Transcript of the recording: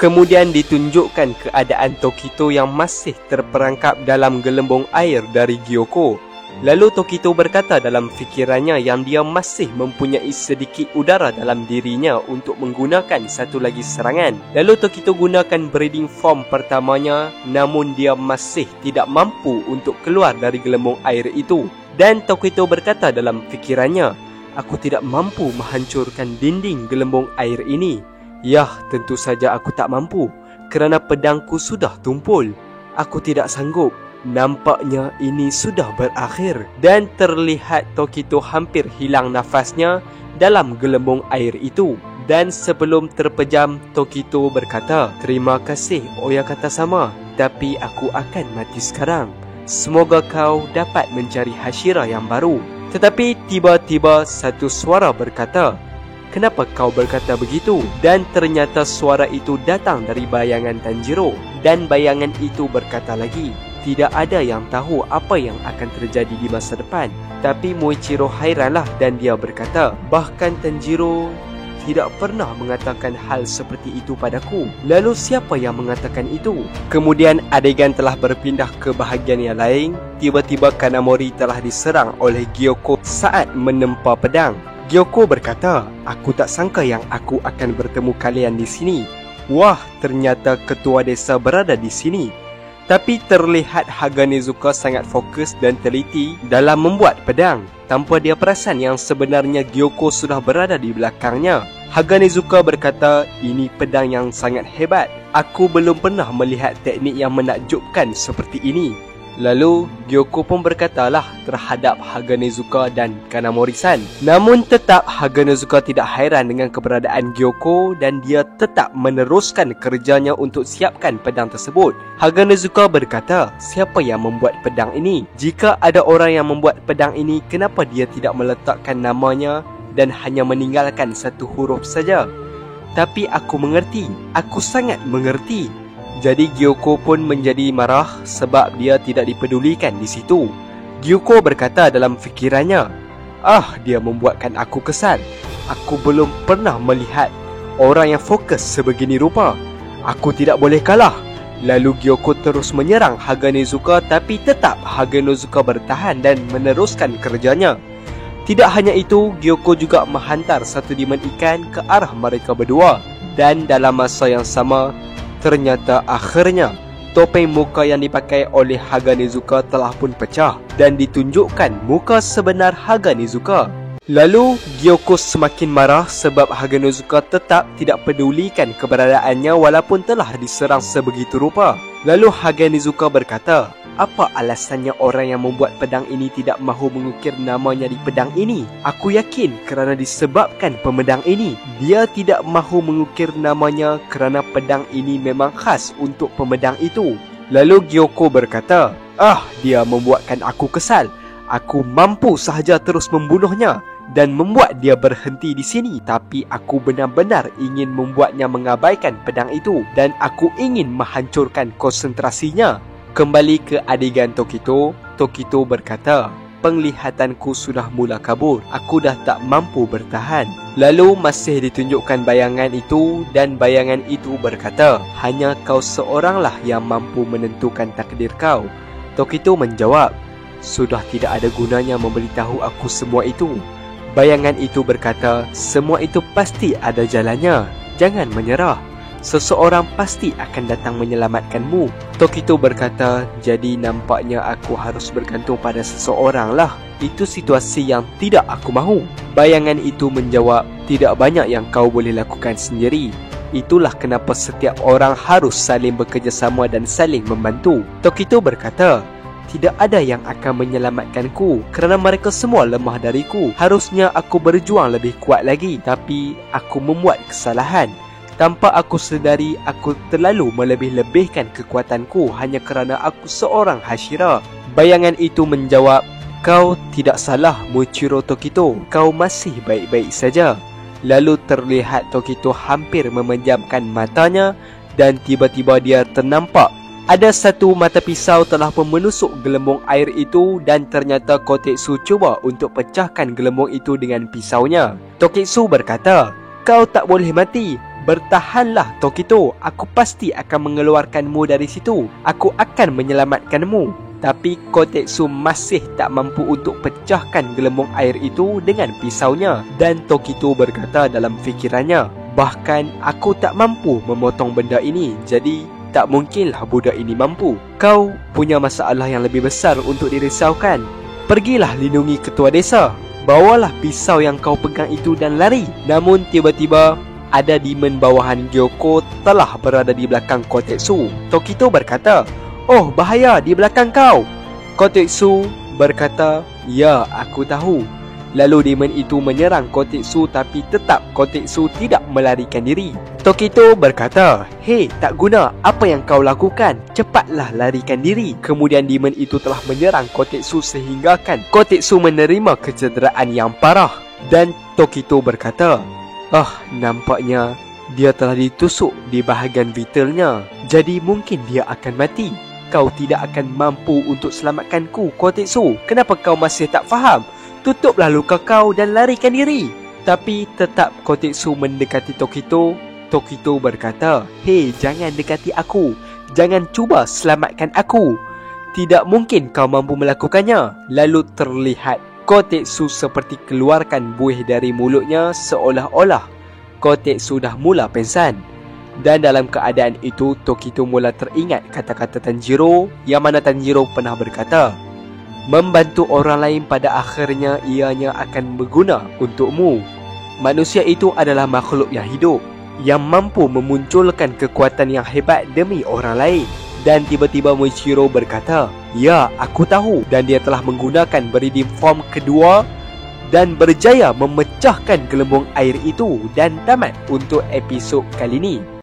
Kemudian ditunjukkan keadaan Tokito yang masih terperangkap dalam gelembung air dari Gyoko. Lalu Tokito berkata dalam fikirannya yang dia masih mempunyai sedikit udara dalam dirinya untuk menggunakan satu lagi serangan. Lalu Tokito gunakan breeding form pertamanya, namun dia masih tidak mampu untuk keluar dari gelembung air itu. Dan Tokito berkata dalam fikirannya, aku tidak mampu menghancurkan dinding gelembung air ini. Yah, tentu saja aku tak mampu, kerana pedangku sudah tumpul. Aku tidak sanggup. Nampaknya ini sudah berakhir. Dan terlihat Tokito hampir hilang nafasnya dalam gelembung air itu. Dan sebelum terpejam, Tokito berkata, terima kasih Oyakata sama, tapi aku akan mati sekarang. Semoga kau dapat mencari Hashira yang baru. Tetapi tiba-tiba satu suara berkata, kenapa kau berkata begitu? Dan ternyata suara itu datang dari bayangan Tanjiro. Dan bayangan itu berkata lagi, tidak ada yang tahu apa yang akan terjadi di masa depan. Tapi Moichiro hairanlah dan dia berkata, bahkan Tanjiro tidak pernah mengatakan hal seperti itu padaku. Lalu siapa yang mengatakan itu? Kemudian adegan telah berpindah ke bahagian yang lain. Tiba-tiba Kanamori telah diserang oleh Gyoko saat menempa pedang. Gyoko berkata, aku tak sangka yang aku akan bertemu kalian di sini. Wah, ternyata ketua desa berada di sini. Tapi terlihat Haganezuka sangat fokus dan teliti dalam membuat pedang, tanpa dia perasan yang sebenarnya Gyoko sudah berada di belakangnya. Haganezuka berkata, ini pedang yang sangat hebat. Aku belum pernah melihat teknik yang menakjubkan seperti ini. Lalu Gyoko pun berkatalah terhadap Haganezuka dan Kanamori-san. Namun tetap Haganezuka tidak hairan dengan keberadaan Gyoko dan dia tetap meneruskan kerjanya untuk siapkan pedang tersebut. Haganezuka berkata, siapa yang membuat pedang ini? Jika ada orang yang membuat pedang ini, kenapa dia tidak meletakkan namanya dan hanya meninggalkan satu huruf saja? Tapi aku mengerti, aku sangat mengerti. Jadi Gyoko pun menjadi marah sebab dia tidak dipedulikan di situ. Gyoko berkata dalam fikirannya, dia membuatkan aku kesal. Aku belum pernah melihat orang yang fokus sebegini rupa. Aku tidak boleh kalah. Lalu Gyoko terus menyerang Haganezuka, tapi tetap Haganezuka bertahan dan meneruskan kerjanya. Tidak hanya itu, Gyoko juga menghantar satu dimen ikan ke arah mereka berdua. Dan dalam masa yang sama, ternyata akhirnya topeng muka yang dipakai oleh Haganezuka telah pun pecah dan ditunjukkan muka sebenar Haganezuka. Lalu Gyoko semakin marah sebab Haganezuka tetap tidak pedulikan keberadaannya walaupun telah diserang sebegitu rupa. Lalu Haganezuka berkata, apa alasannya orang yang membuat pedang ini tidak mahu mengukir namanya di pedang ini? Aku yakin kerana disebabkan pemedang ini. Dia tidak mahu mengukir namanya kerana pedang ini memang khas untuk pemedang itu. Lalu Gyoko berkata, dia membuatkan aku kesal. Aku mampu sahaja terus membunuhnya dan membuat dia berhenti di sini. Tapi aku benar-benar ingin membuatnya mengabaikan pedang itu dan aku ingin menghancurkan konsentrasinya. Kembali ke adegan Tokito, Tokito berkata, penglihatanku sudah mula kabur. Aku dah tak mampu bertahan. Lalu masih ditunjukkan bayangan itu dan bayangan itu berkata, hanya kau seoranglah yang mampu menentukan takdir kau. Tokito menjawab, sudah tidak ada gunanya memberitahu aku semua itu. Bayangan itu berkata, semua itu pasti ada jalannya. Jangan menyerah. Seseorang pasti akan datang menyelamatkanmu. Tokito berkata, jadi nampaknya aku harus bergantung pada seseorang lah. Itu situasi yang tidak aku mahu. Bayangan itu menjawab, tidak banyak yang kau boleh lakukan sendiri. Itulah kenapa setiap orang harus saling bekerjasama dan saling membantu. Tokito berkata, tidak ada yang akan menyelamatkanku kerana mereka semua lemah dariku. Harusnya aku berjuang lebih kuat lagi, tapi aku membuat kesalahan. Tanpa aku sedari, aku terlalu melebih-lebihkan kekuatanku hanya kerana aku seorang Hashira. Bayangan itu menjawab, kau tidak salah Moichiro Tokito. Kau masih baik-baik saja. Lalu terlihat Tokito hampir memejamkan matanya dan tiba-tiba dia ternampak ada satu mata pisau telah pun menusuk gelembung air itu dan ternyata Kotetsu cuba untuk pecahkan gelembung itu dengan pisaunya. Toketsu berkata, kau tak boleh mati. Bertahanlah Tokito, aku pasti akan mengeluarkanmu dari situ. Aku akan menyelamatkanmu. Tapi Kotetsu masih tak mampu untuk pecahkan gelembung air itu dengan pisaunya. Dan Tokito berkata dalam fikirannya, bahkan aku tak mampu memotong benda ini, jadi tak mungkinlah budak ini mampu. Kau punya masalah yang lebih besar untuk dirisaukan. Pergilah lindungi ketua desa. Bawalah pisau yang kau pegang itu dan lari. Namun tiba-tiba ada demon bawahan Gyoko telah berada di belakang Kotetsu. Tokito berkata, "Oh, bahaya di belakang kau." Kotetsu berkata, "Ya, aku tahu." Lalu demon itu menyerang Kotetsu, tapi tetap Kotetsu tidak melarikan diri. Tokito berkata, "Hei, tak guna apa yang kau lakukan. Cepatlah larikan diri." Kemudian demon itu telah menyerang Kotetsu sehinggakan Kotetsu menerima kecederaan yang parah. Dan Tokito berkata, nampaknya dia telah ditusuk di bahagian vitalnya. Jadi mungkin dia akan mati. Kau tidak akan mampu untuk selamatkanku, Kotetsu. Kenapa kau masih tak faham? Tutuplah luka kau dan larikan diri. Tapi tetap Kotetsu mendekati Tokito. Tokito berkata, "Hei, jangan dekati aku. Jangan cuba selamatkan aku. Tidak mungkin kau mampu melakukannya." Lalu terlihat Kotetsu seperti keluarkan buih dari mulutnya, seolah-olah Kotetsu dah mula pengsan. Dan dalam keadaan itu, Tokito mula teringat kata-kata Tanjiro, yang mana Tanjiro pernah berkata, "Membantu orang lain pada akhirnya ianya akan berguna untukmu." Manusia itu adalah makhluk yang hidup, yang mampu memunculkan kekuatan yang hebat demi orang lain. Dan tiba-tiba Moichiro berkata, "Ya, aku tahu." Dan dia telah menggunakan Redeem Form kedua dan berjaya memecahkan gelembung air itu. Dan tamat untuk episod kali ini.